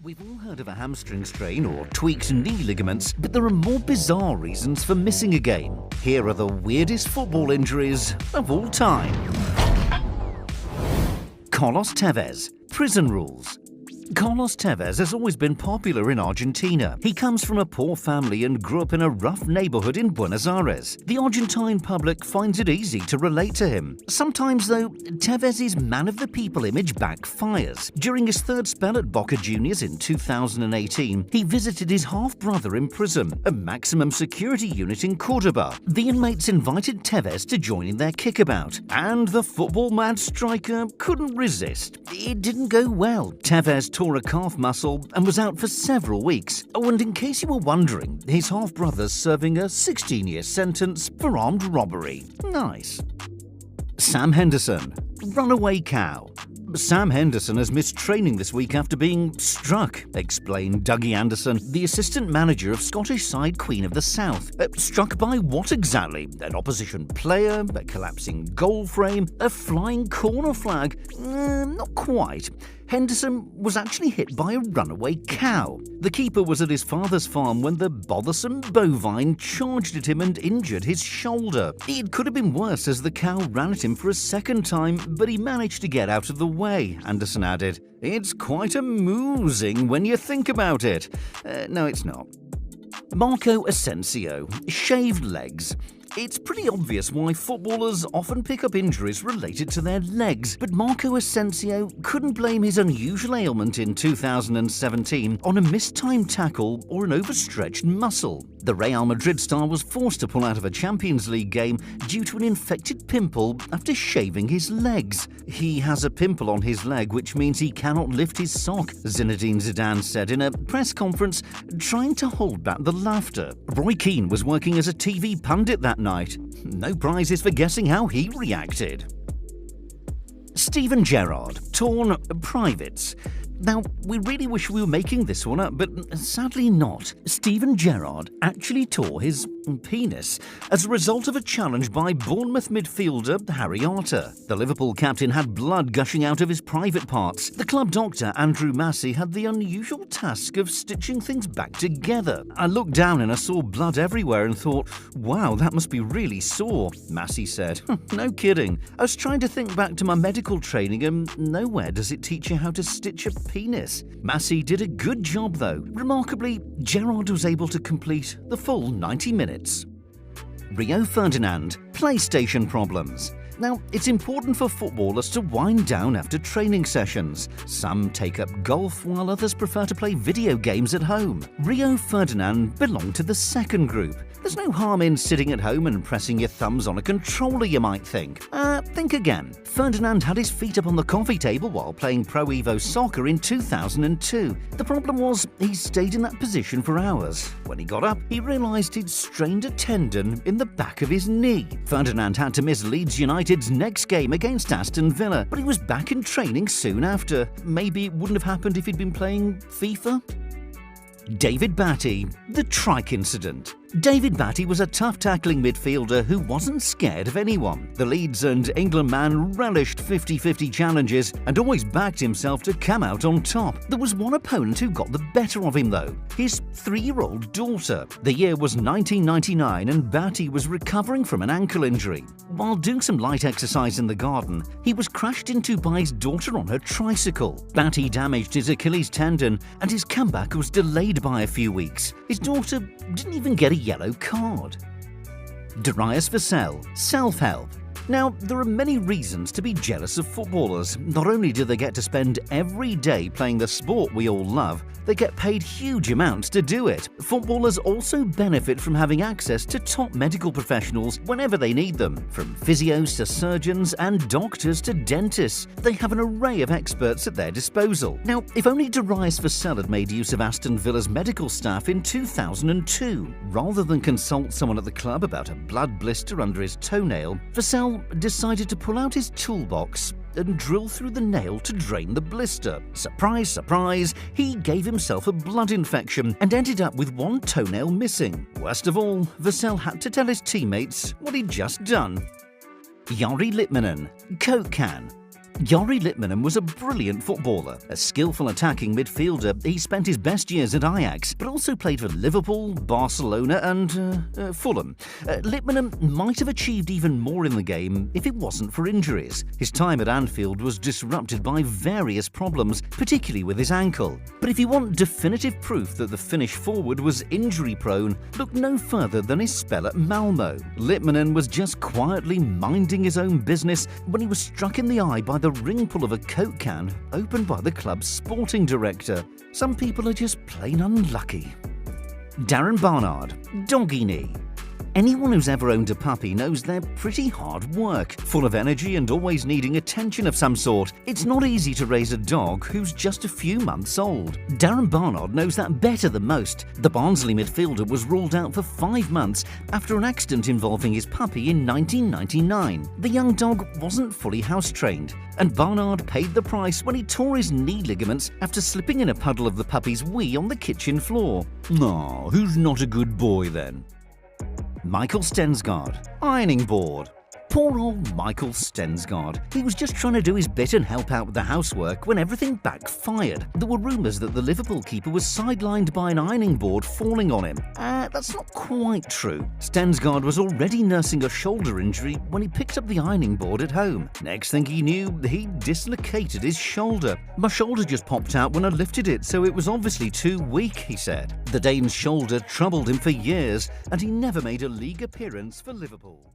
We've all heard of a hamstring strain or tweaked knee ligaments, but there are more bizarre reasons for missing a game. Here are the weirdest football injuries of all time. Carlos Tevez, prison rules. Carlos Tevez has always been popular in Argentina. He comes from a poor family and grew up in a rough neighborhood in Buenos Aires. The Argentine public finds it easy to relate to him. Sometimes, though, Tevez's man-of-the-people image backfires. During his third spell at Boca Juniors in 2018, he visited his half-brother in prison, a maximum security unit in Cordoba. The inmates invited Tevez to join in their kickabout, and the football-mad striker couldn't resist. It didn't go well. Tevez tore a calf muscle and was out for several weeks. Oh, and in case you were wondering, his half-brother's serving a 16-year sentence for armed robbery. Nice. Sam Henderson, runaway cow. Sam Henderson has missed training this week after being struck, explained Dougie Anderson, the assistant manager of Scottish side Queen of the South. Struck by what exactly? An opposition player? A collapsing goal frame? A flying corner flag? Not quite. Henderson was actually hit by a runaway cow. The keeper was at his father's farm when the bothersome bovine charged at him and injured his shoulder. It could have been worse as the cow ran at him for a second time, but he managed to get out of the way, Anderson added. It's quite amusing when you think about it. No, it's not. Marco Asensio, shaved legs. It's pretty obvious why footballers often pick up injuries related to their legs, but Marco Asensio couldn't blame his unusual ailment in 2017 on a mistimed tackle or an overstretched muscle. The Real Madrid star was forced to pull out of a Champions League game due to an infected pimple after shaving his legs. He has a pimple on his leg, which means he cannot lift his sock, Zinedine Zidane said in a press conference, trying to hold back the laughter. Roy Keane was working as a TV pundit that night. No prizes for guessing how he reacted. Steven Gerrard, torn privates. Now, we really wish we were making this one up, but sadly not. Steven Gerrard actually tore his penis as a result of a challenge by Bournemouth midfielder Harry Arter. The Liverpool captain had blood gushing out of his private parts. The club doctor, Andrew Massey, had the unusual task of stitching things back together. I looked down and I saw blood everywhere and thought, wow, that must be really sore, Massey said. No kidding. I was trying to think back to my medical training and nowhere does it teach you how to stitch a penis. Massey did a good job though. Remarkably, Gerrard was able to complete the full 90 minutes. Rio Ferdinand, PlayStation problems. Now, it's important for footballers to wind down after training sessions. Some take up golf while others prefer to play video games at home. Rio Ferdinand belonged to the second group. There's no harm in sitting at home and pressing your thumbs on a controller, you might think. Think again. Ferdinand had his feet up on the coffee table while playing Pro Evo Soccer in 2002. The problem was he stayed in that position for hours. When he got up, he realised he'd strained a tendon in the back of his knee. Ferdinand had to miss Leeds United's next game against Aston Villa, but he was back in training soon after. Maybe it wouldn't have happened if he'd been playing FIFA? David Batty, the trike incident. David Batty was a tough-tackling midfielder who wasn't scared of anyone. The Leeds and England man relished 50-50 challenges and always backed himself to come out on top. There was one opponent who got the better of him though, his 3-year-old daughter. The year was 1999 and Batty was recovering from an ankle injury. While doing some light exercise in the garden, he was crashed into by his daughter on her tricycle. Batty damaged his Achilles tendon and his comeback was delayed by a few weeks. His daughter didn't even get a yellow card. Darius Vassell, self-help. Now, there are many reasons to be jealous of footballers. Not only do they get to spend every day playing the sport we all love, they get paid huge amounts to do it. Footballers also benefit from having access to top medical professionals whenever they need them. From physios to surgeons and doctors to dentists, they have an array of experts at their disposal. Now, if only Darius Vassell had made use of Aston Villa's medical staff in 2002. Rather than consult someone at the club about a blood blister under his toenail, Vassell decided to pull out his toolbox and drill through the nail to drain the blister. Surprise, surprise, he gave himself a blood infection and ended up with one toenail missing. Worst of all, Vassell had to tell his teammates what he'd just done. Jari Litmanen, Coke can. Jori Litmanen was a brilliant footballer. A skillful attacking midfielder, he spent his best years at Ajax, but also played for Liverpool, Barcelona and Fulham. Litmanen might have achieved even more in the game if it wasn't for injuries. His time at Anfield was disrupted by various problems, particularly with his ankle. But if you want definitive proof that the Finnish forward was injury-prone, look no further than his spell at Malmo. Litmanen was just quietly minding his own business when he was struck in the eye by the ring pull of a Coke can opened by the club's sporting director. Some people are just plain unlucky. Darren Barnard, doggy knee. Anyone who's ever owned a puppy knows they're pretty hard work, full of energy and always needing attention of some sort. It's not easy to raise a dog who's just a few months old. Darren Barnard knows that better than most. The Barnsley midfielder was ruled out for 5 months after an accident involving his puppy in 1999. The young dog wasn't fully house-trained, and Barnard paid the price when he tore his knee ligaments after slipping in a puddle of the puppy's wee on the kitchen floor. Aw, who's not a good boy then? Michael Stensgaard, ironing board. Poor old Michael Stensgaard. He was just trying to do his bit and help out with the housework when everything backfired. There were rumours that the Liverpool keeper was sidelined by an ironing board falling on him. That's not quite true. Stensgaard was already nursing a shoulder injury when he picked up the ironing board at home. Next thing he knew, he dislocated his shoulder. My shoulder just popped out when I lifted it, so it was obviously too weak, he said. The Dane's shoulder troubled him for years, and he never made a league appearance for Liverpool.